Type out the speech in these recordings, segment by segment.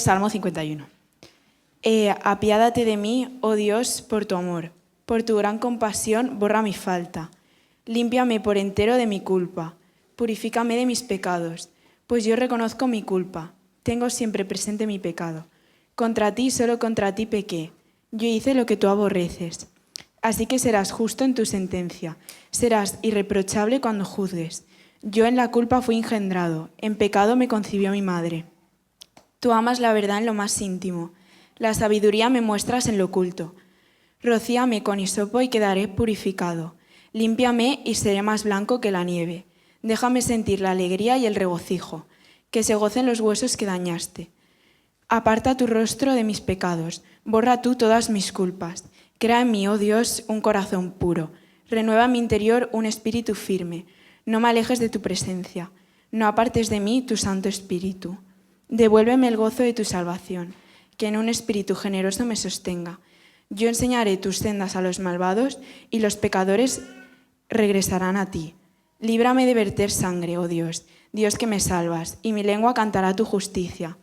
Salmo 51. Apiádate de mí, oh Dios, por tu amor. Por tu gran compasión, borra mi falta. Límpiame por entero de mi culpa. Purifícame de mis pecados, pues yo reconozco mi culpa. Tengo siempre presente mi pecado. Contra ti, solo contra ti pequé. Yo hice lo que tú aborreces. Así que serás justo en tu sentencia. Serás irreprochable cuando juzgues. Yo en la culpa fui engendrado. En pecado me concibió mi madre. Tú amas la verdad en lo más íntimo. La sabiduría me muestras en lo oculto. Rocíame con hisopo y quedaré purificado. Límpiame y seré más blanco que la nieve. Déjame sentir la alegría y el regocijo. Que se gocen los huesos que dañaste. Aparta tu rostro de mis pecados. Borra tú todas mis culpas. Crea en mí, oh Dios, un corazón puro. Renueva en mi interior un espíritu firme. No me alejes de tu presencia. No apartes de mí tu Santo Espíritu. Devuélveme el gozo de tu salvación, que en un espíritu generoso me sostenga. Yo enseñaré tus sendas a los malvados y los pecadores regresarán a ti. Líbrame de verter sangre, oh Dios, Dios que me salvas, y mi lengua cantará tu justicia.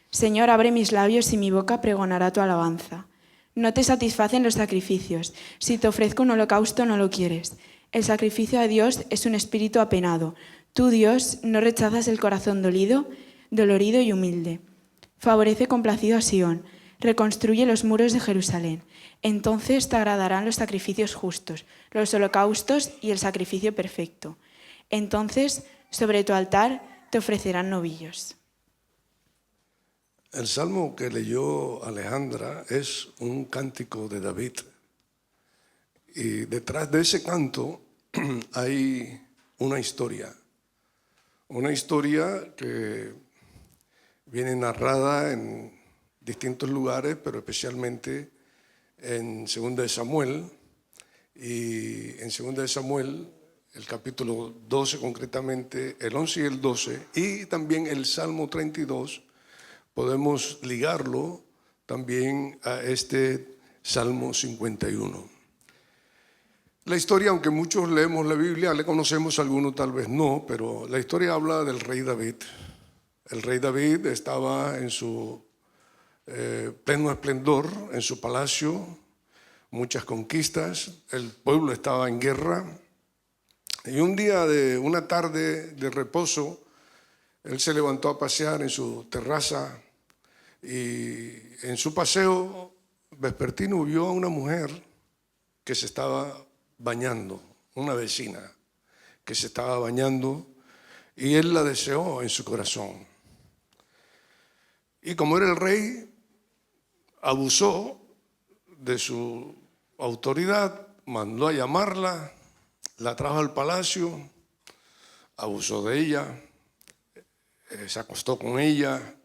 Señor, abre mis labios y mi boca pregonará tu alabanza. No te satisfacen los sacrificios. Si te ofrezco un holocausto, no lo quieres. El sacrificio a Dios es un espíritu apenado. Tú, Dios, no rechazas el corazón dolorido y humilde. Favorece complacido a Sión, reconstruye los muros de Jerusalén. Entonces te agradarán los sacrificios justos, los holocaustos y el sacrificio perfecto. Entonces, sobre tu altar te ofrecerán novillos. El salmo que leyó Alejandra es un cántico de David. Y detrás de ese canto hay una historia que viene narrada en distintos lugares, pero especialmente en 2 de Samuel. Y en 2 de Samuel, el capítulo 12 concretamente, el 11 y el 12, y también el Salmo 32, podemos ligarlo también a este Salmo 51. La historia, aunque muchos leemos la Biblia, le conocemos, algunos tal vez no, pero la historia habla del rey David. El rey David estaba en su pleno esplendor, en su palacio, muchas conquistas, el pueblo estaba en guerra. Y un día, una tarde de reposo, él se levantó a pasear en su terraza y en su paseo vespertino vio a una mujer que se estaba bañando, una vecina que se estaba bañando, y él la deseó en su corazón. Y como era el rey, abusó de su autoridad, mandó a llamarla, la trajo al palacio, abusó de ella, se acostó con ella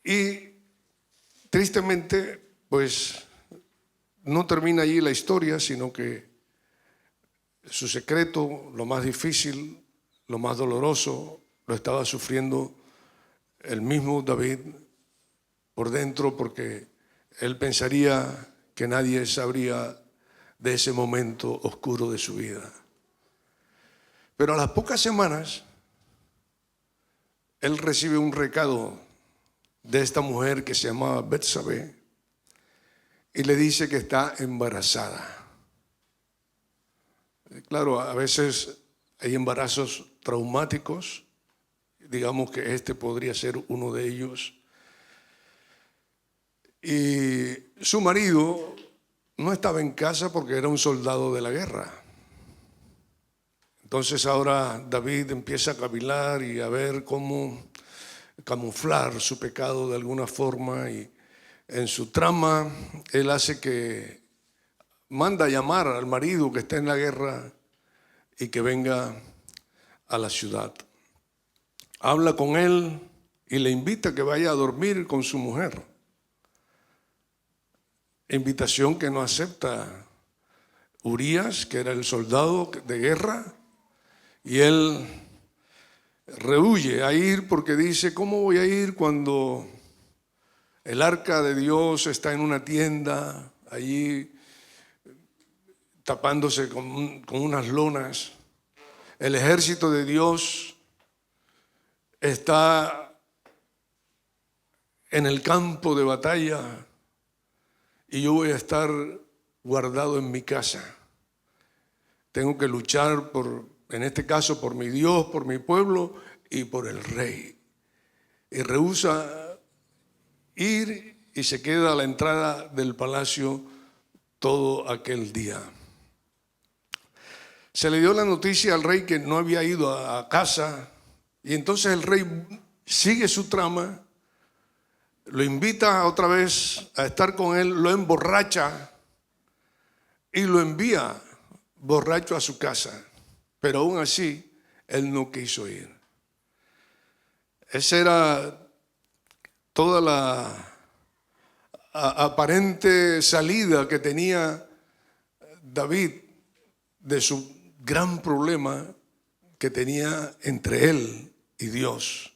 y tristemente pues no termina allí la historia, sino que su secreto, lo más difícil, lo más doloroso, lo estaba sufriendo el mismo David por dentro, porque él pensaría que nadie sabría de ese momento oscuro de su vida. Pero a las pocas semanas, él recibe un recado de esta mujer que se llamaba Betsabé y le dice que está embarazada. Claro, a veces hay embarazos traumáticos, digamos que este podría ser uno de ellos. Y su marido no estaba en casa porque era un soldado de la guerra. Entonces ahora David empieza a cavilar y a ver cómo camuflar su pecado de alguna forma, y en su trama él hace que manda a llamar al marido que está en la guerra y que venga a la ciudad. Habla con él y le invita a que vaya a dormir con su mujer. Invitación que no acepta Urías, que era el soldado de guerra, y él rehúye a ir porque dice: ¿cómo voy a ir cuando el arca de Dios está en una tienda allí tapándose con unas lonas? El ejército de Dios está en el campo de batalla y yo voy a estar guardado en mi casa. Tengo que luchar en este caso, por mi Dios, por mi pueblo y por el rey. Y rehúsa ir y se queda a la entrada del palacio todo aquel día. Se le dio la noticia al rey que no había ido a casa, y entonces el rey sigue su trama, lo invita otra vez a estar con él, lo emborracha y lo envía borracho a su casa. Pero aún así, él no quiso ir. Esa era toda la aparente salida que tenía David de su gran problema que tenía entre él y Dios,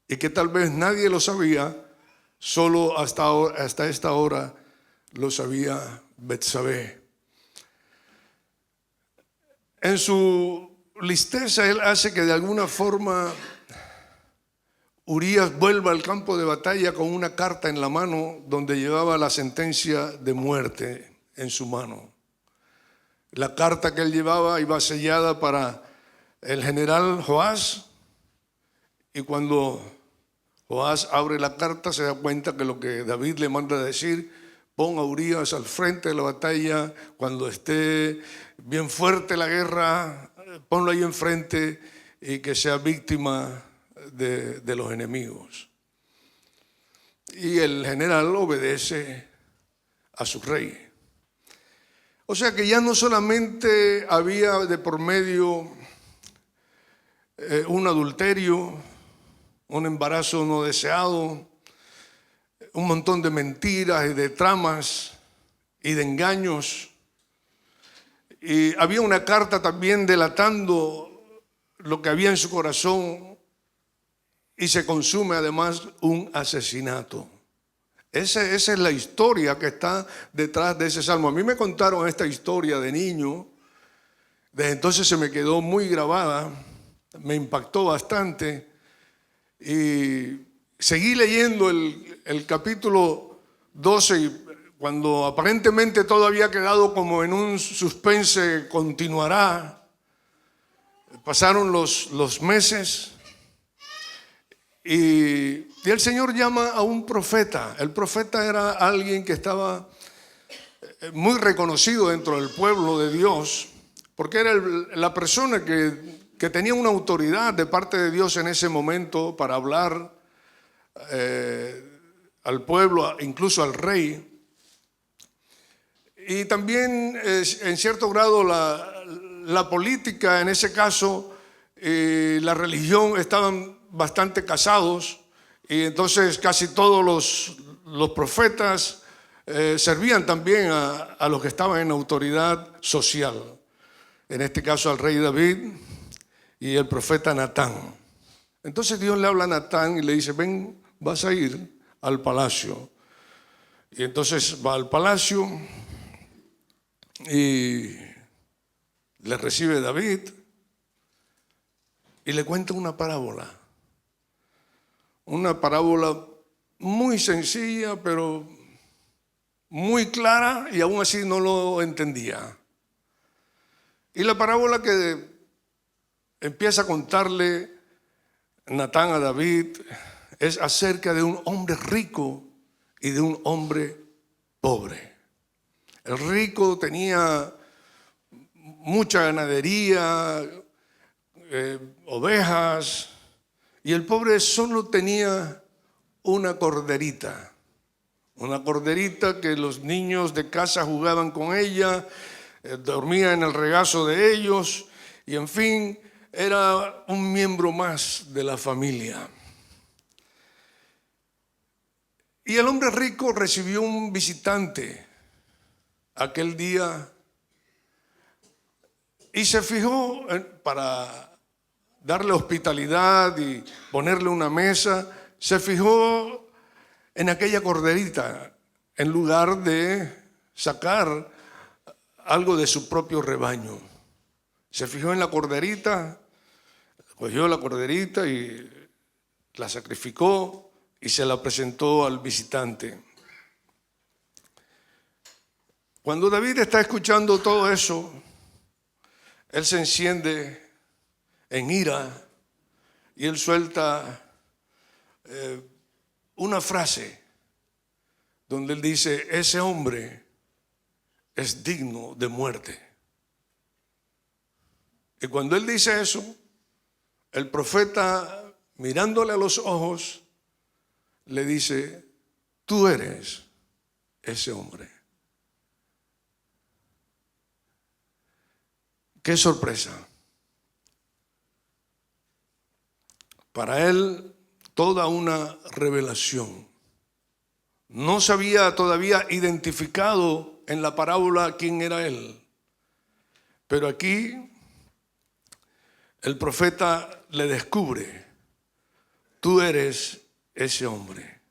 y que tal vez nadie lo sabía, solo hasta esta hora lo sabía Betsabé. En su listeza él hace que de alguna forma Urías vuelva al campo de batalla con una carta en la mano donde llevaba la sentencia de muerte en su mano. La carta que él llevaba iba sellada para el general Joás, y cuando Joás abre la carta se da cuenta que lo que David le manda decir: pon a Urías al frente de la batalla, cuando esté bien fuerte la guerra, ponlo ahí enfrente y que sea víctima de los enemigos. Y el general obedece a su rey. O sea que ya no solamente había de por medio un adulterio, un embarazo no deseado, un montón de mentiras y de tramas y de engaños. Y había una carta también delatando lo que había en su corazón, y se consume además un asesinato. Esa es la historia que está detrás de ese salmo. A mí me contaron esta historia de niño, desde entonces se me quedó muy grabada, me impactó bastante, y seguí leyendo el capítulo 12, y cuando aparentemente todo había quedado como en un suspense, continuará, pasaron los meses. Y el Señor llama a un profeta. El profeta era alguien que estaba muy reconocido dentro del pueblo de Dios, porque era la persona que tenía una autoridad de parte de Dios en ese momento para hablar al pueblo, incluso al rey. Y también en cierto grado la política, en ese caso, la religión estaban bastante casados, y entonces casi todos los profetas servían también a los que estaban en autoridad social, en este caso al rey David y el profeta Natán. Entonces Dios le habla a Natán y le dice: ven, vas a ir al palacio. Y entonces va al palacio y le recibe David y le cuenta una parábola. Una parábola muy sencilla, pero muy clara, y aún así no lo entendía. Y la parábola que empieza a contarle Natán a David es acerca de un hombre rico y de un hombre pobre. El rico tenía mucha ganadería, ovejas, y el pobre solo tenía una corderita que los niños de casa jugaban con ella, dormía en el regazo de ellos, y en fin, era un miembro más de la familia. Y el hombre rico recibió un visitante aquel día y se fijó para darle hospitalidad y ponerle una mesa, se fijó en aquella corderita en lugar de sacar algo de su propio rebaño. Se fijó en la corderita, cogió la corderita y la sacrificó y se la presentó al visitante. Cuando David está escuchando todo eso, él se enciende en ira y él suelta una frase donde él dice: ese hombre es digno de muerte. Y cuando él dice eso, el profeta, mirándole a los ojos, le dice: tú eres ese hombre. ¡Qué sorpresa! Para él, toda una revelación. No se había todavía identificado en la parábola quién era él. Pero aquí el profeta le descubre: tú eres ese hombre.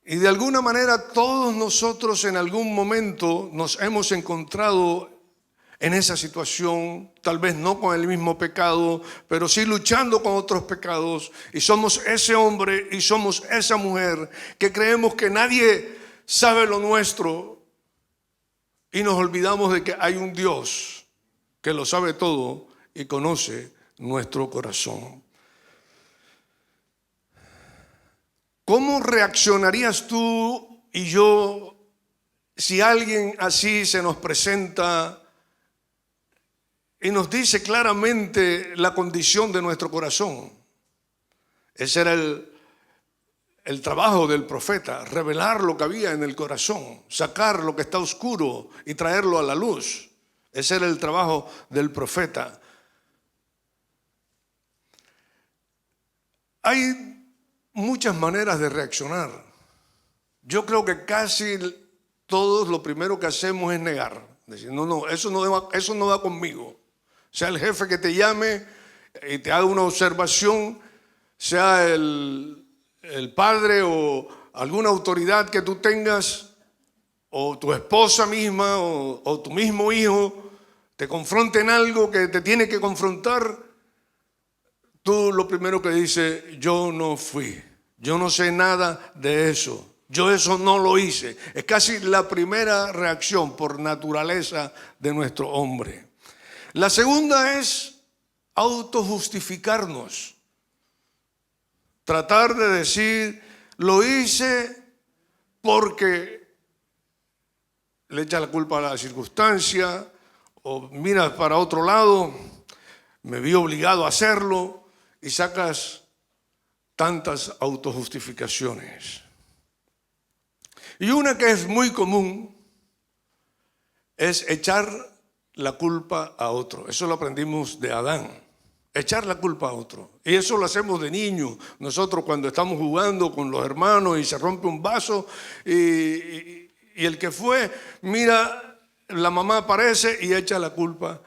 Y de alguna manera todos nosotros en algún momento nos hemos encontrado en esa situación, tal vez no con el mismo pecado, pero sí luchando con otros pecados. Y somos ese hombre y somos esa mujer que creemos que nadie sabe lo nuestro y nos olvidamos de que hay un Dios que lo sabe todo y conoce nuestro corazón. ¿Cómo reaccionarías tú y yo si alguien así se nos presenta y nos dice claramente la condición de nuestro corazón? Ese era el trabajo del profeta: revelar lo que había en el corazón, sacar lo que está oscuro y traerlo a la luz. Ese era el trabajo del profeta. Hay muchas maneras de reaccionar. Yo creo que casi todos lo primero que hacemos es negar. Decir: no, eso no va conmigo. Sea el jefe que te llame y te haga una observación, sea el padre o alguna autoridad que tú tengas, o tu esposa misma o tu mismo hijo, te confronten algo que te tiene que confrontar, tú lo primero que dices: yo no fui, yo no sé nada de eso, yo eso no lo hice. Es casi la primera reacción por naturaleza de nuestro hombre. La segunda es autojustificarnos. Tratar de decir: lo hice porque le echa la culpa a la circunstancia, o miras para otro lado, me vi obligado a hacerlo, y sacas tantas autojustificaciones. Y una que es muy común es echar la culpa a otro. Eso lo aprendimos de Adán. Echar la culpa a otro. Y eso lo hacemos de niño. Nosotros cuando estamos jugando con los hermanos y se rompe un vaso y el que fue, mira, la mamá aparece y echa la culpa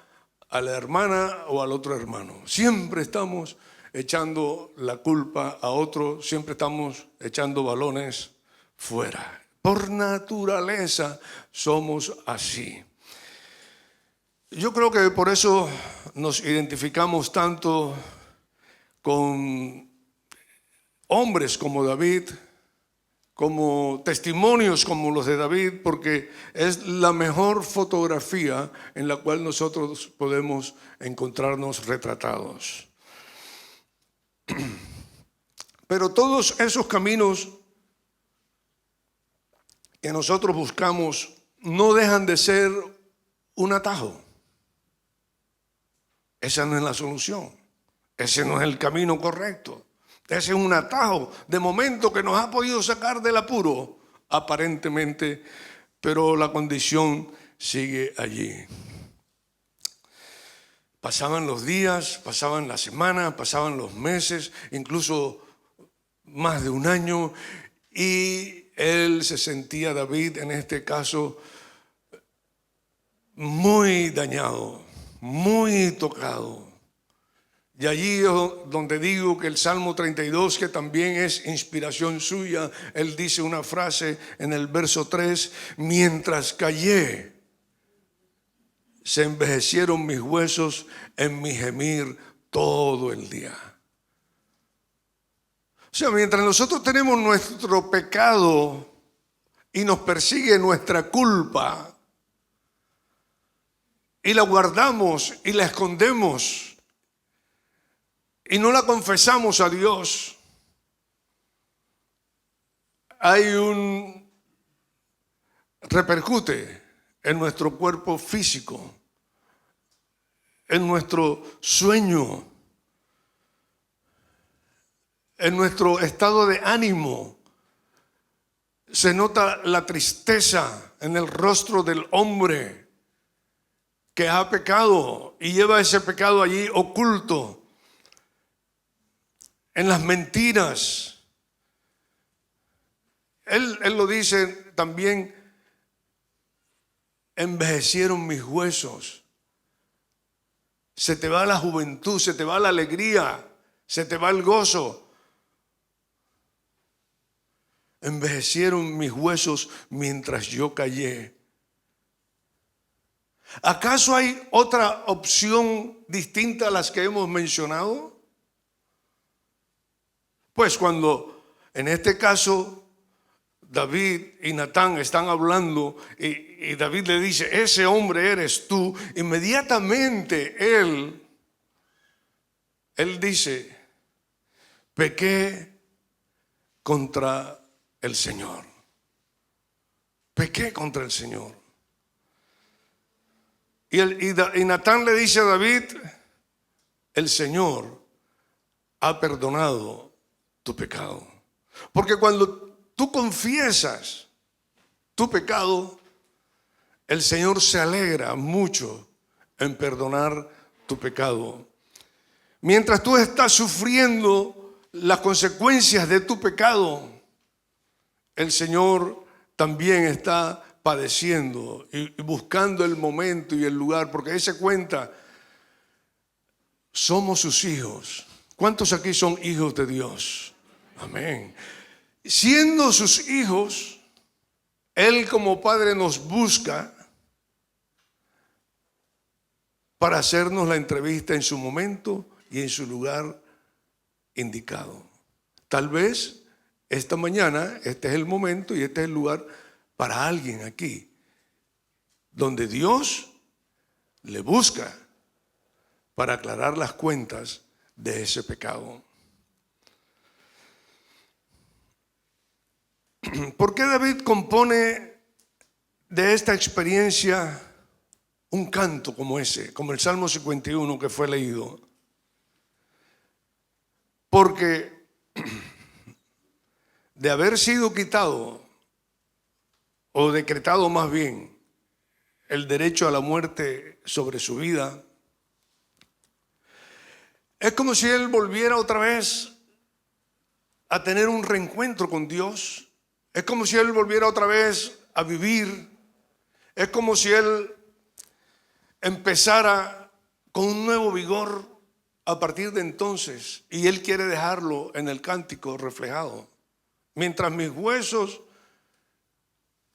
a la hermana o al otro hermano. Siempre estamos echando la culpa a otro, siempre estamos echando balones fuera. Por naturaleza somos así. Yo creo que por eso nos identificamos tanto con hombres como David, como testimonios como los de David, porque es la mejor fotografía en la cual nosotros podemos encontrarnos retratados. Pero todos esos caminos que nosotros buscamos no dejan de ser un atajo. Esa no es la solución. Ese no es el camino correcto. Ese es un atajo de momento que nos ha podido sacar del apuro, aparentemente, pero la condición sigue allí. Pasaban los días, pasaban las semanas, pasaban los meses, incluso más de un año, y él se sentía, David en este caso, muy dañado, muy tocado. Y allí es donde digo que el Salmo 32, que también es inspiración suya, él dice una frase en el verso 3: mientras callé, se envejecieron mis huesos en mi gemir todo el día. O sea, mientras nosotros tenemos nuestro pecado y nos persigue nuestra culpa y la guardamos y la escondemos y no la confesamos a Dios, repercute en nuestro cuerpo físico, en nuestro sueño, en nuestro estado de ánimo. Se nota la tristeza en el rostro del hombre que ha pecado y lleva ese pecado allí oculto, en las mentiras. Él lo dice también: envejecieron mis huesos. Se te va la juventud, se te va la alegría, se te va el gozo. Envejecieron mis huesos mientras yo callé. ¿Acaso hay otra opción distinta a las que hemos mencionado? Pues cuando, en este caso, David y Natán están hablando y David le dice: ese hombre eres tú, inmediatamente él dice: pequé contra el Señor. Pequé contra el Señor. Y Natán le dice a David: el Señor ha perdonado tu pecado. Porque cuando tú confiesas tu pecado, el Señor se alegra mucho en perdonar tu pecado. Mientras tú estás sufriendo las consecuencias de tu pecado, el Señor también está padeciendo y buscando el momento y el lugar, porque Él se cuenta: somos sus hijos. ¿Cuántos aquí son hijos de Dios? Amén. Siendo sus hijos, Él como Padre nos busca para hacernos la entrevista en su momento y en su lugar indicado. Tal vez esta mañana este es el momento y este es el lugar para alguien aquí, donde Dios le busca para aclarar las cuentas de ese pecado. ¿Por qué David compone de esta experiencia un canto como ese, como el Salmo 51 que fue leído? Porque de haber sido quitado, o decretado más bien, el derecho a la muerte sobre su vida, es como si él volviera otra vez a tener un reencuentro con Dios. Es como si él volviera otra vez a vivir. Es como si él empezara con un nuevo vigor a partir de entonces. Y él quiere dejarlo en el cántico reflejado. Mientras mis huesos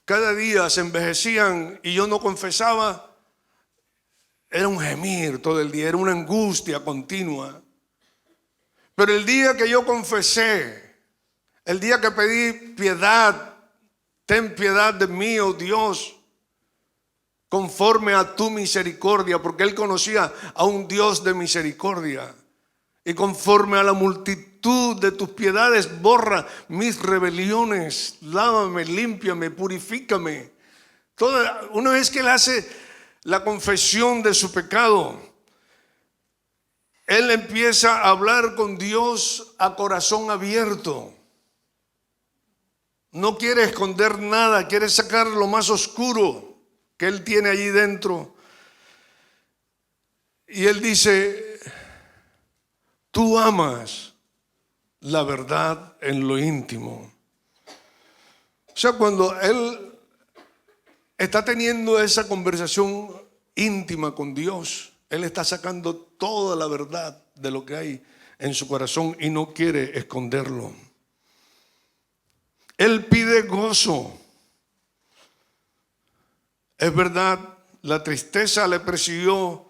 cada día se envejecían y yo no confesaba, era un gemir todo el día, era una angustia continua. Pero el día que yo confesé, el día que pedí piedad, ten piedad de mí, oh Dios, conforme a tu misericordia, porque él conocía a un Dios de misericordia. Y conforme a la multitud de tus piedades, borra mis rebeliones, lávame, límpiame, purifícame. Una vez que él hace la confesión de su pecado, él empieza a hablar con Dios a corazón abierto. No quiere esconder nada, quiere sacar lo más oscuro que él tiene allí dentro. Y él dice: tú amas la verdad en lo íntimo. O sea, cuando él está teniendo esa conversación íntima con Dios, él está sacando toda la verdad de lo que hay en su corazón y no quiere esconderlo. Él pide gozo. Es verdad, la tristeza le persiguió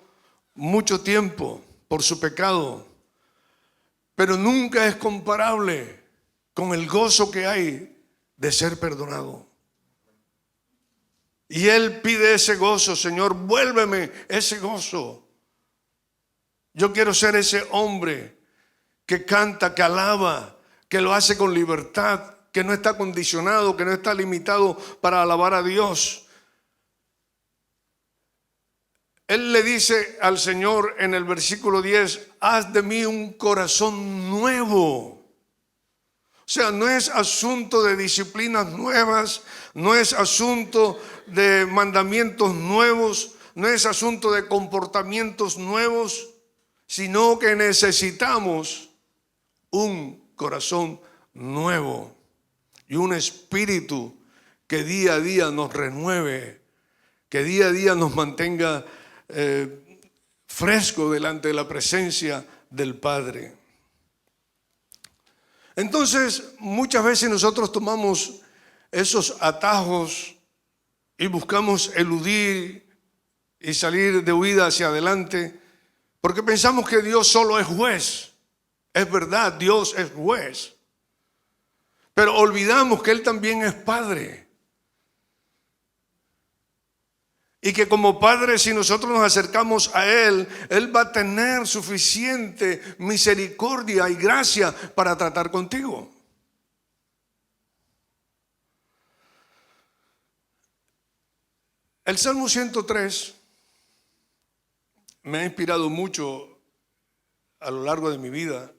mucho tiempo por su pecado, pero nunca es comparable con el gozo que hay de ser perdonado. Y él pide ese gozo: Señor, vuélveme ese gozo. Yo quiero ser ese hombre que canta, que alaba, que lo hace con libertad, que no está condicionado, que no está limitado para alabar a Dios. Él le dice al Señor en el versículo 10: haz de mí un corazón nuevo. O sea, no es asunto de disciplinas nuevas, no es asunto de mandamientos nuevos, no es asunto de comportamientos nuevos, sino que necesitamos un corazón nuevo y un espíritu que día a día nos renueve, que día a día nos mantenga fresco delante de la presencia del Padre. Entonces, muchas veces nosotros tomamos esos atajos y buscamos eludir y salir de huida hacia adelante, porque pensamos que Dios solo es juez. Es verdad, Dios es juez, pero olvidamos que Él también es Padre. Y que como Padre, si nosotros nos acercamos a Él, Él va a tener suficiente misericordia y gracia para tratar contigo. El Salmo 103 me ha inspirado mucho a lo largo de mi vida.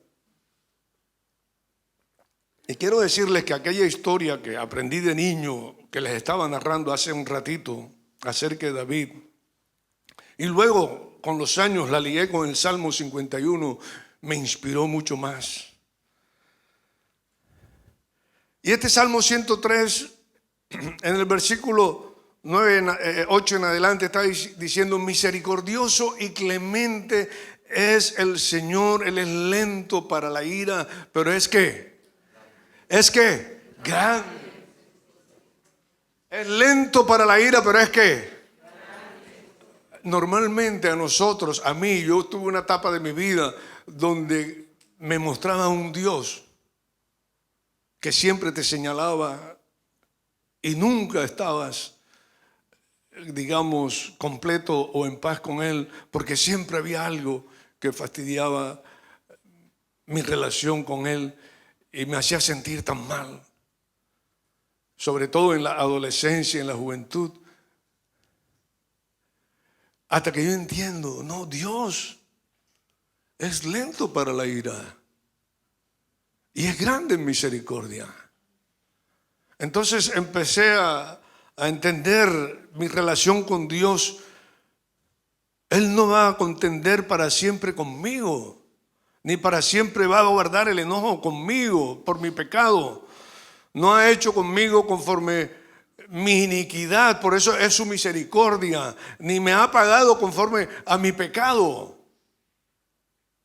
Y quiero decirles que aquella historia que aprendí de niño, que les estaba narrando hace un ratito, acerca de David, y luego con los años la ligué con el Salmo 51, me inspiró mucho más. Y este Salmo 103, en el versículo 8 en adelante, está diciendo: misericordioso y clemente es el Señor, Él es lento para la ira, pero es grande. Es lento para la ira, pero es que normalmente a nosotros, a mí, yo tuve una etapa de mi vida donde me mostraba un Dios que siempre te señalaba y nunca estabas, digamos, completo o en paz con Él, porque siempre había algo que fastidiaba mi relación con Él y me hacía sentir tan mal. Sobre todo en la adolescencia, en la juventud. Hasta que yo entiendo, no, Dios es lento para la ira y es grande en misericordia. Entonces empecé a entender mi relación con Dios. Él no va a contender para siempre conmigo, ni para siempre va a guardar el enojo conmigo por mi pecado. No ha hecho conmigo conforme mi iniquidad, por eso es su misericordia, ni me ha pagado conforme a mi pecado.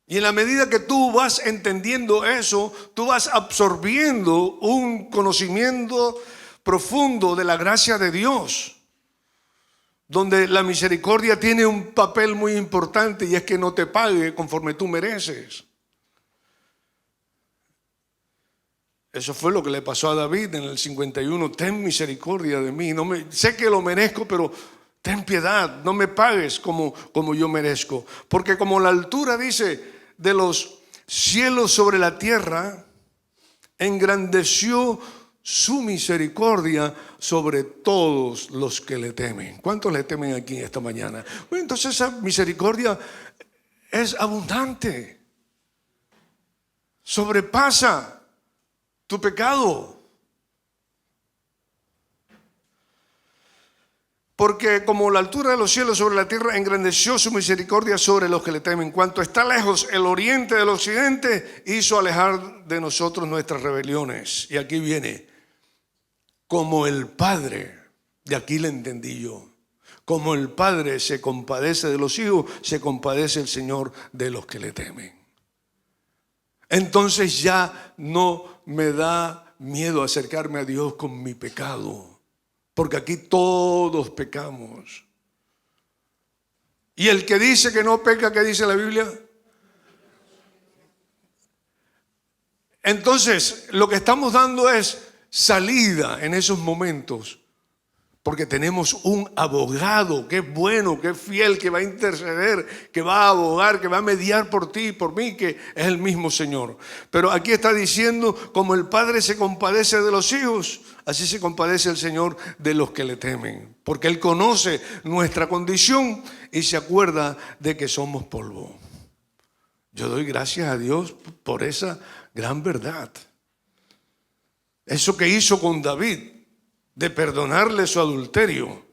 Y en la medida que tú vas entendiendo eso, tú vas absorbiendo un conocimiento profundo de la gracia de Dios, donde la misericordia tiene un papel muy importante, y es que no te pague conforme tú mereces. Eso fue lo que le pasó a David en el 51. Ten misericordia de mí. Sé que lo merezco, pero ten piedad. No me pagues como yo merezco. Porque como la altura, dice, de los cielos sobre la tierra, engrandeció su misericordia sobre todos los que le temen. ¿Cuántos le temen aquí esta mañana? Bueno, entonces esa misericordia es abundante. Sobrepasa tu pecado. Porque como la altura de los cielos sobre la tierra, engrandeció su misericordia sobre los que le temen. Cuanto está lejos el oriente del occidente, hizo alejar de nosotros nuestras rebeliones. Y aquí viene: como el Padre, de aquí le entendí yo, como el Padre se compadece de los hijos, se compadece el Señor de los que le temen. Entonces ya no me da miedo acercarme a Dios con mi pecado, porque aquí todos pecamos. Y el que dice que no peca, ¿qué dice la Biblia? Entonces, lo que estamos dando es salida en esos momentos, porque tenemos un abogado que es bueno, que es fiel, que va a interceder, que va a abogar, que va a mediar por ti y por mí, que es el mismo Señor. Pero aquí está diciendo, como el Padre se compadece de los hijos, así se compadece el Señor de los que le temen, porque Él conoce nuestra condición y se acuerda de que somos polvo. Yo doy gracias a Dios por esa gran verdad. Eso que hizo con David, de perdonarle su adulterio.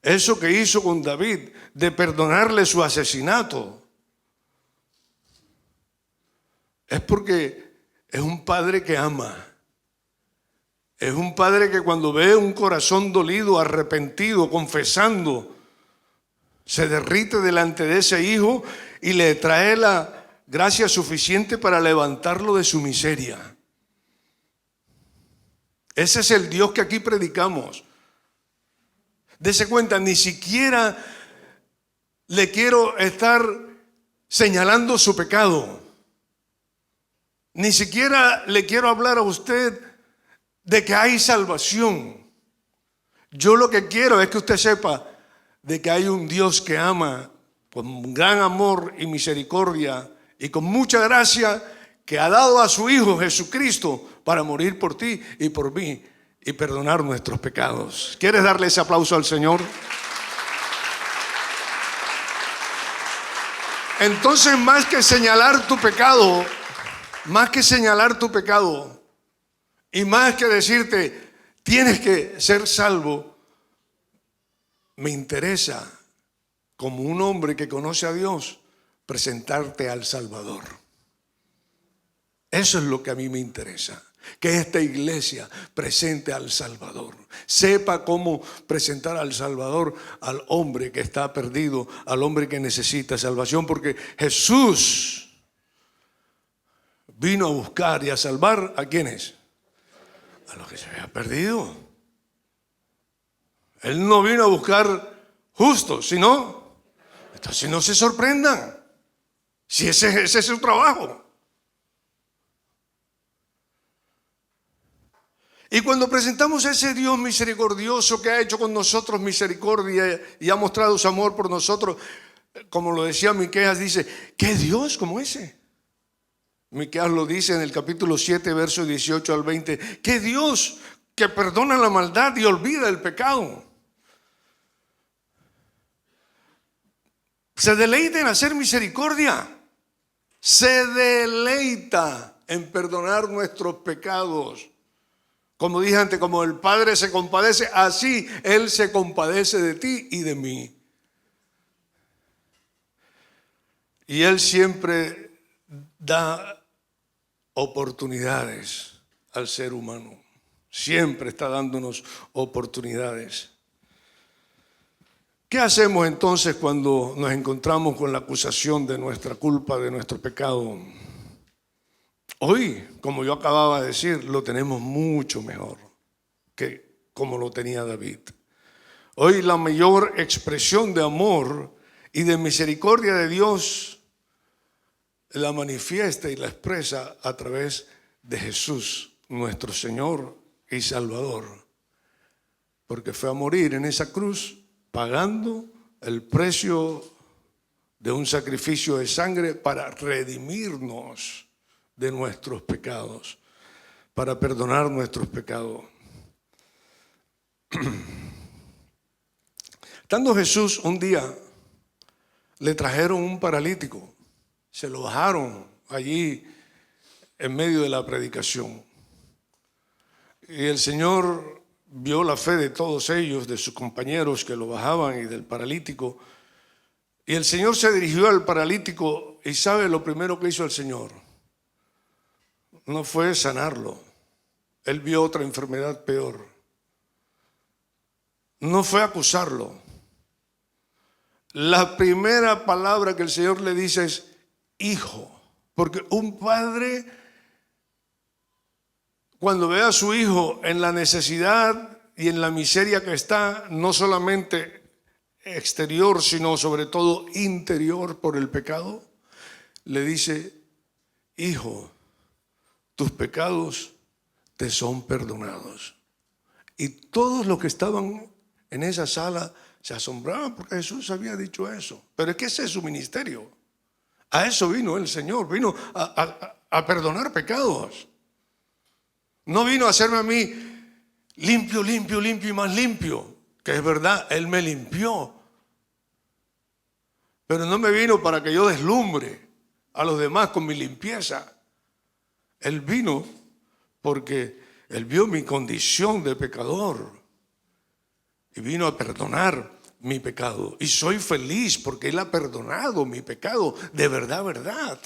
Eso que hizo con David, de perdonarle su asesinato. Es porque es un padre que ama. Es un padre que cuando ve un corazón dolido, arrepentido, confesando, se derrite delante de ese hijo y le trae la gracia suficiente para levantarlo de su miseria. Ese es el Dios que aquí predicamos. Dese cuenta, ni siquiera le quiero estar señalando su pecado. Ni siquiera le quiero hablar a usted de que hay salvación. Yo lo que quiero es que usted sepa de que hay un Dios que ama con gran amor y misericordia y con mucha gracia, que ha dado a su Hijo Jesucristo para morir por ti y por mí y perdonar nuestros pecados. ¿Quieres darle ese aplauso al Señor? Entonces, más que señalar tu pecado y más que decirte tienes que ser salvo, me interesa, como un hombre que conoce a Dios, presentarte al Salvador. Eso es lo que a mí me interesa, que esta iglesia presente al Salvador, sepa cómo presentar al Salvador, al hombre que está perdido, al hombre que necesita salvación, porque Jesús vino a buscar y a salvar ¿a quiénes? A los que se habían perdido. Él no vino a buscar justos, sino, entonces no se sorprendan, si ese es su trabajo. Y cuando presentamos a ese Dios misericordioso que ha hecho con nosotros misericordia y ha mostrado su amor por nosotros, como lo decía Miqueas, dice, ¿qué Dios como ese? Miqueas lo dice en el capítulo 7, versos 18 al 20, ¿qué Dios que perdona la maldad y olvida el pecado? Se deleita en hacer misericordia, se deleita en perdonar nuestros pecados. Como dije antes, como el Padre se compadece, así Él se compadece de ti y de mí. Y Él siempre da oportunidades al ser humano. Siempre está dándonos oportunidades. ¿Qué hacemos entonces cuando nos encontramos con la acusación de nuestra culpa, de nuestro pecado? Hoy, como yo acababa de decir, lo tenemos mucho mejor que como lo tenía David. Hoy la mayor expresión de amor y de misericordia de Dios la manifiesta y la expresa a través de Jesús, nuestro Señor y Salvador, porque fue a morir en esa cruz pagando el precio de un sacrificio de sangre para redimirnos de nuestros pecados, para perdonar nuestros pecados. Estando Jesús un día, le trajeron un paralítico, se lo bajaron allí en medio de la predicación. Y el Señor vio la fe de todos ellos, de sus compañeros que lo bajaban y del paralítico. Y el Señor se dirigió al paralítico y ¿sabe lo primero que hizo el Señor? No fue sanarlo. Él vio otra enfermedad peor. No fue acusarlo. La primera palabra que el Señor le dice es hijo. Porque un padre, cuando ve a su hijo en la necesidad y en la miseria que está, no solamente exterior, sino sobre todo interior por el pecado, le dice, hijo, tus pecados te son perdonados. Y todos los que estaban en esa sala se asombraban porque Jesús había dicho eso. Pero es que ese es su ministerio. A eso vino el Señor, vino a perdonar pecados. No vino a hacerme a mí limpio, limpio, limpio y más limpio, que es verdad, Él me limpió. Pero no me vino para que yo deslumbre a los demás con mi limpieza. Él vino porque Él vio mi condición de pecador y vino a perdonar mi pecado. Y soy feliz porque Él ha perdonado mi pecado de verdad, verdad.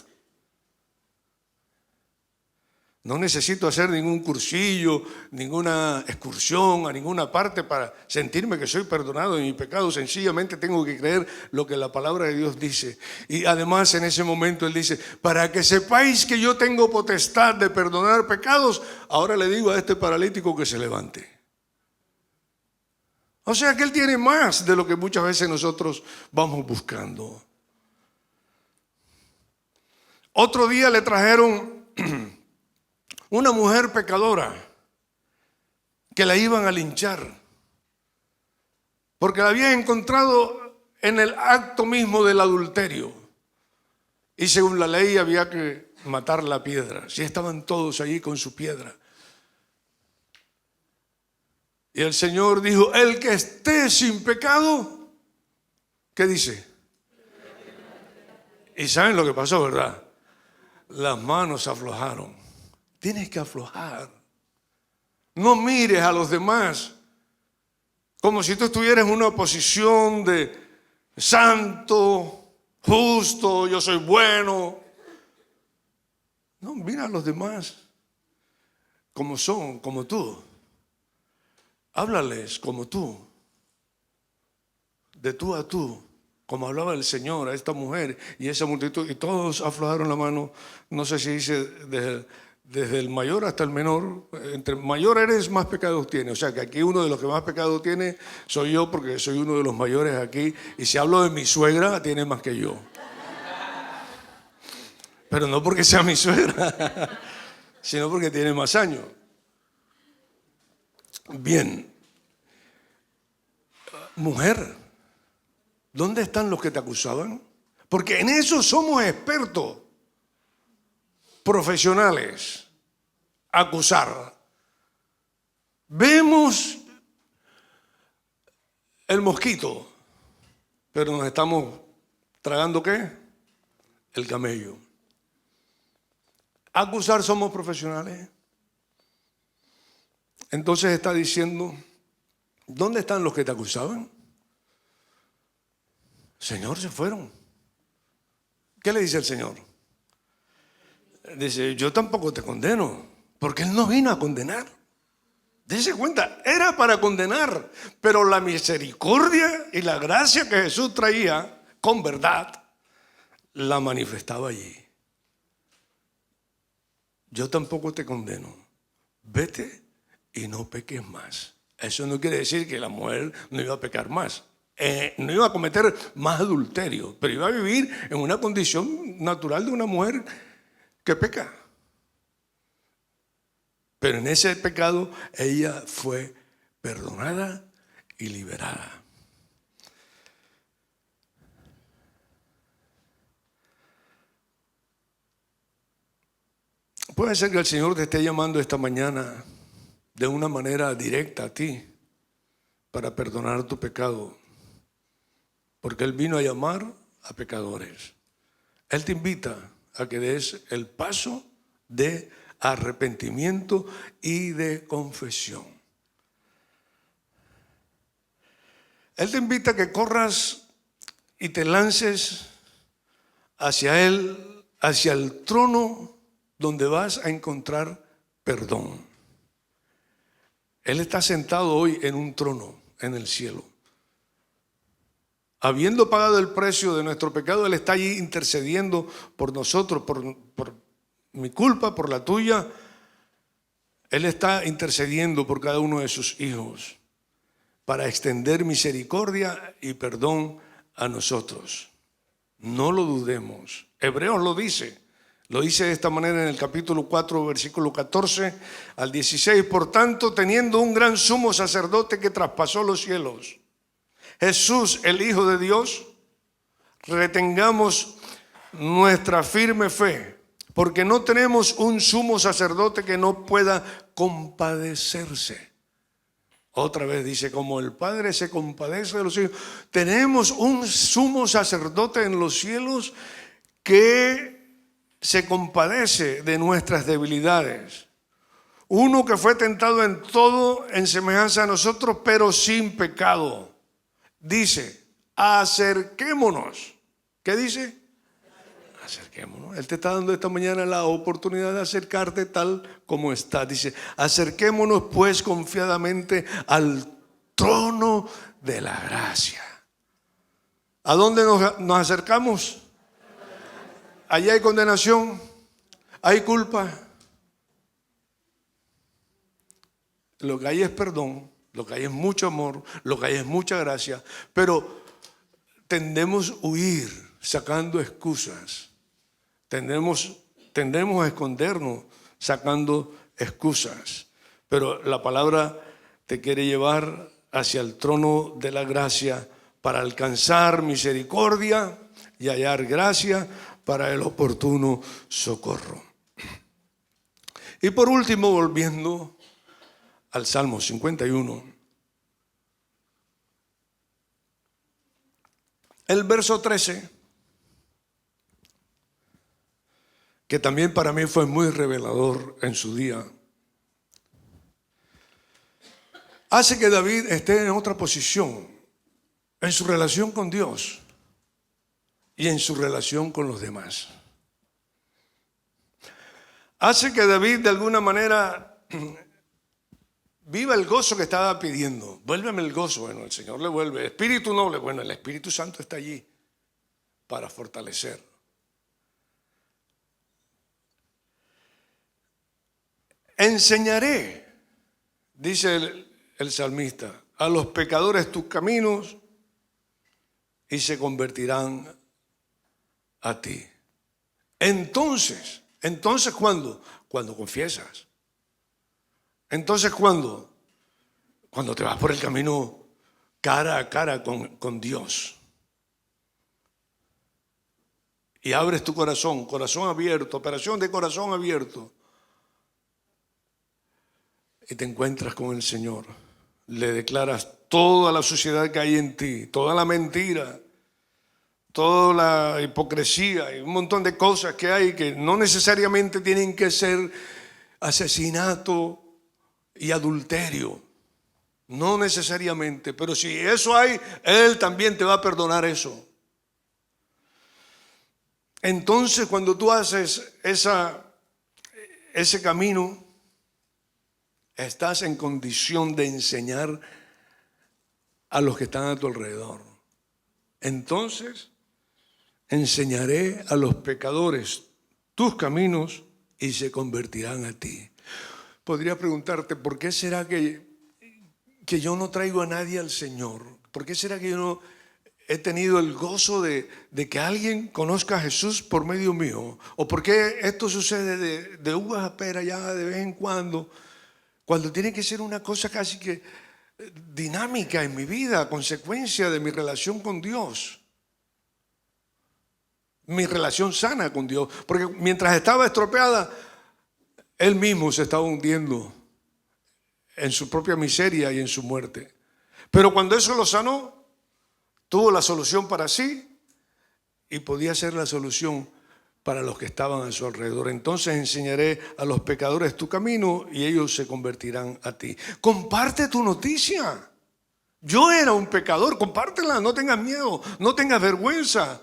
No necesito hacer ningún cursillo, ninguna excursión a ninguna parte para sentirme que soy perdonado de mi pecado. Sencillamente tengo que creer lo que la palabra de Dios dice. Y además en ese momento Él dice, para que sepáis que yo tengo potestad de perdonar pecados, ahora le digo a este paralítico que se levante. O sea que Él tiene más de lo que muchas veces nosotros vamos buscando. Otro día le trajeron una mujer pecadora que la iban a linchar porque la habían encontrado en el acto mismo del adulterio y según la ley había que matar la piedra. Sí, estaban todos allí con su piedra. Y el Señor dijo, el que esté sin pecado, ¿qué dice? Y saben lo que pasó, ¿verdad? Las manos aflojaron. Tienes que aflojar. No mires a los demás como si tú estuvieras en una posición de santo, justo, yo soy bueno. No, mira a los demás como son, como tú. Háblales como tú, de tú a tú, como hablaba el Señor a esta mujer y a esa multitud. Y todos aflojaron la mano, no sé si dice desde el mayor hasta el menor. Entre mayor eres, más pecados tienes. O sea que aquí uno de los que más pecados tiene soy yo, porque soy uno de los mayores aquí. Y si hablo de mi suegra, tiene más que yo. Pero no porque sea mi suegra, sino porque tiene más años. Bien. Mujer, ¿dónde están los que te acusaban? Porque en eso somos expertos. Profesionales, acusar. Vemos el mosquito, pero nos estamos tragando ¿qué? El camello. Acusar somos profesionales. Entonces está diciendo, ¿dónde están los que te acusaban? Señor, se fueron. ¿Qué le dice el Señor? Dice, yo tampoco te condeno, porque Él no vino a condenar. Dese cuenta, era para condenar, pero la misericordia y la gracia que Jesús traía con verdad, la manifestaba allí. Yo tampoco te condeno, vete y no peques más. Eso no quiere decir que la mujer no iba a pecar más. No iba a cometer más adulterio, pero iba a vivir en una condición natural de una mujer que peca. Pero en ese pecado ella fue perdonada y liberada. Puede ser que el Señor te esté llamando esta mañana de una manera directa a ti para perdonar tu pecado, porque Él vino a llamar a pecadores. Él te invita a que des el paso de arrepentimiento y de confesión. Él te invita a que corras y te lances hacia Él, hacia el trono donde vas a encontrar perdón. Él está sentado hoy en un trono en el cielo. Habiendo pagado el precio de nuestro pecado, Él está allí intercediendo por nosotros, por mi culpa, por la tuya. Él está intercediendo por cada uno de sus hijos para extender misericordia y perdón a nosotros. No lo dudemos. Hebreos lo dice. Lo dice de esta manera en el capítulo 4, versículo 14 al 16. Por tanto, teniendo un gran sumo sacerdote que traspasó los cielos, Jesús, el Hijo de Dios, retengamos nuestra firme fe, porque no tenemos un sumo sacerdote que no pueda compadecerse. Otra vez dice, como el Padre se compadece de los hijos, tenemos un sumo sacerdote en los cielos que se compadece de nuestras debilidades. Uno que fue tentado en todo en semejanza a nosotros, pero sin pecado. Dice, acerquémonos. ¿Qué dice? Acerquémonos. Él te está dando esta mañana la oportunidad de acercarte tal como está. Dice, acerquémonos pues confiadamente al trono de la gracia. ¿A dónde nos acercamos? Allí hay condenación, hay culpa. Lo que hay es perdón, lo que hay es mucho amor, lo que hay es mucha gracia, pero tendemos a huir sacando excusas. Tendemos a escondernos sacando excusas. Pero la palabra te quiere llevar hacia el trono de la gracia para alcanzar misericordia y hallar gracia para el oportuno socorro. Y por último, volviendo al Salmo 51, el verso 13, que también para mí fue muy revelador en su día, hace que David esté en otra posición en su relación con Dios y en su relación con los demás. Hace que David de alguna manera viva el gozo que estaba pidiendo. Vuélveme el gozo. Bueno, el Señor le vuelve. Espíritu noble. Bueno, el Espíritu Santo está allí para fortalecer. Enseñaré, dice el salmista, a los pecadores tus caminos y se convertirán a ti. Entonces, ¿cuándo? Cuando confiesas. Entonces, ¿cuándo? Cuando te vas por el camino cara a cara con Dios. Y abres tu corazón abierto, operación de corazón abierto. Y te encuentras con el Señor. Le declaras toda la suciedad que hay en ti, toda la mentira, toda la hipocresía y un montón de cosas que hay que no necesariamente tienen que ser asesinato y adulterio. No necesariamente, pero si eso hay, Él también te va a perdonar eso. Entonces, cuando tú haces ese camino, estás en condición de enseñar a los que están a tu alrededor. Entonces, enseñaré a los pecadores tus caminos y se convertirán a ti. Podría preguntarte, ¿por qué será que yo no traigo a nadie al Señor? ¿Por qué será que yo no he tenido el gozo de que alguien conozca a Jesús por medio mío? ¿O por qué esto sucede de uvas a pera ya de vez en cuando tiene que ser una cosa casi que dinámica en mi vida, consecuencia de mi relación con Dios? Mi relación sana con Dios. Porque mientras estaba estropeada, Él mismo se estaba hundiendo en su propia miseria y en su muerte. Pero cuando eso lo sanó, tuvo la solución para sí y podía ser la solución para los que estaban a su alrededor. Entonces enseñaré a los pecadores tu camino y ellos se convertirán a ti. Comparte tu noticia. Yo era un pecador, compártela, no tengas miedo, no tengas vergüenza.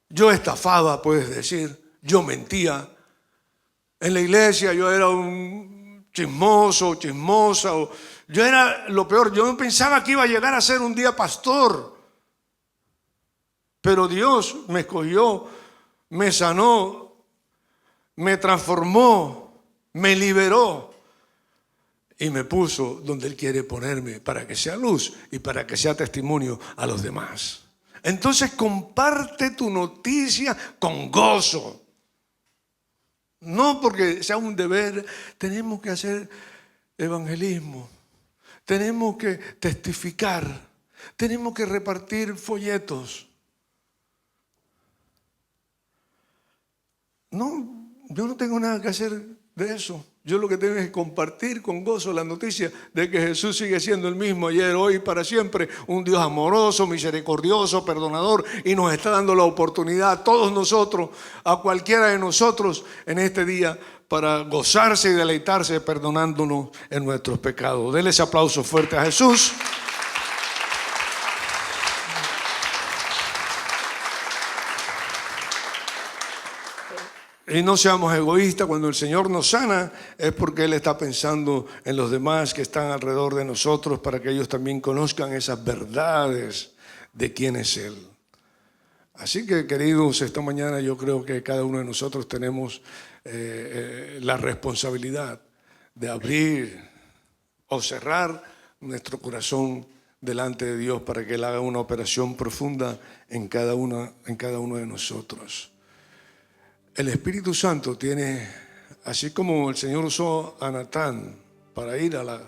Yo estafaba, puedes decir, yo mentía. En la iglesia yo era un chismosa. Yo era lo peor, yo no pensaba que iba a llegar a ser un día pastor. Pero Dios me escogió, me sanó, me transformó, me liberó y me puso donde Él quiere ponerme para que sea luz y para que sea testimonio a los demás. Entonces comparte tu noticia con gozo. No porque sea un deber, tenemos que hacer evangelismo, tenemos que testificar, tenemos que repartir folletos. No, yo no tengo nada que hacer de eso. Yo lo que tengo es compartir con gozo la noticia de que Jesús sigue siendo el mismo ayer, hoy y para siempre. Un Dios amoroso, misericordioso, perdonador, y nos está dando la oportunidad a todos nosotros, a cualquiera de nosotros en este día, para gozarse y deleitarse perdonándonos en nuestros pecados. Denle ese aplauso fuerte a Jesús. Y no seamos egoístas. Cuando el Señor nos sana es porque Él está pensando en los demás que están alrededor de nosotros, para que ellos también conozcan esas verdades de quién es Él. Así que, queridos, esta mañana yo creo que cada uno de nosotros tenemos la responsabilidad de abrir o cerrar nuestro corazón delante de Dios para que Él haga una operación profunda en cada uno de nosotros. El Espíritu Santo tiene, así como el Señor usó a Natán para ir a la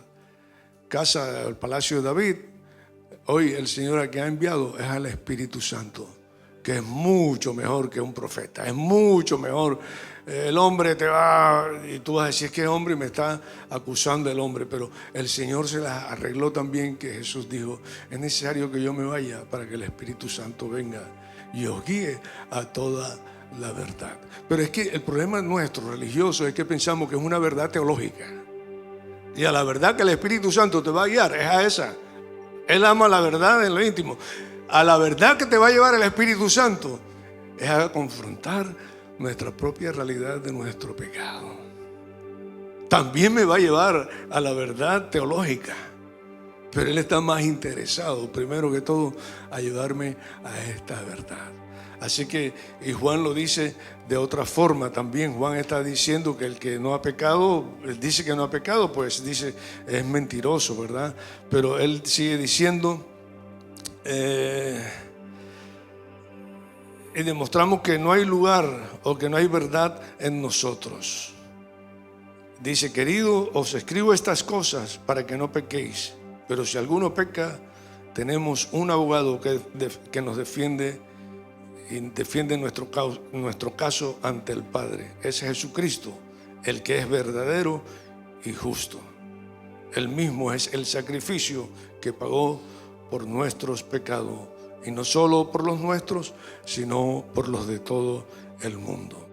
casa, al palacio de David, hoy el Señor al que ha enviado es al Espíritu Santo, que es mucho mejor que un profeta, es mucho mejor. El hombre te va, y tú vas a decir, es que hombre me está acusando el hombre, pero el Señor se las arregló también, que Jesús dijo, es necesario que yo me vaya para que el Espíritu Santo venga y os guíe a toda la verdad. Pero es que el problema nuestro religioso es que pensamos que es una verdad teológica, y a la verdad que el Espíritu Santo te va a guiar es a esa. Él ama la verdad en lo íntimo. A la verdad que te va a llevar el Espíritu Santo es a confrontar nuestra propia realidad de nuestro pecado. También me va a llevar a la verdad teológica, pero Él está más interesado, primero que todo, a llevarme a esta verdad. Así que, y Juan lo dice de otra forma también. Juan está diciendo que el que no ha pecado, él dice que no ha pecado, pues dice, es mentiroso, ¿verdad? Pero él sigue diciendo, y demostramos que no hay lugar o que no hay verdad en nosotros. Dice, querido, os escribo estas cosas para que no pequéis, pero si alguno peca, tenemos un abogado que nos defiende y defiende nuestro caso ante el Padre. Es Jesucristo, el que es verdadero y justo. Él mismo es el sacrificio que pagó por nuestros pecados, y no solo por los nuestros, sino por los de todo el mundo.